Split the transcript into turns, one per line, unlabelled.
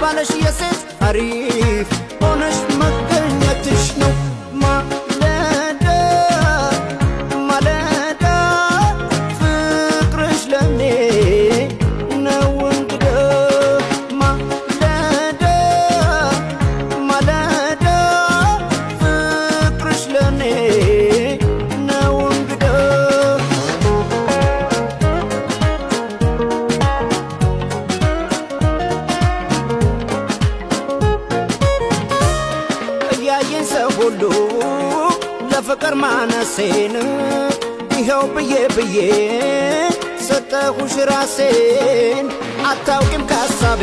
ባለሽ የሴት አሪፍ ሆነሽ መገኘትሽ ነው ማለዳ ማለዳ ፍቅርሽ ለኔ ነው እንግዳ ማለዳ ማለዳ ፍቅርሽ ለኔ ነው እንግዳ እያየኝ ሰው ሁሉ ለፍቅር ማነሴን ይኸው ብዬ ብዬ ሰጠሁሽ ራሴን አታውቂም ካሳቤ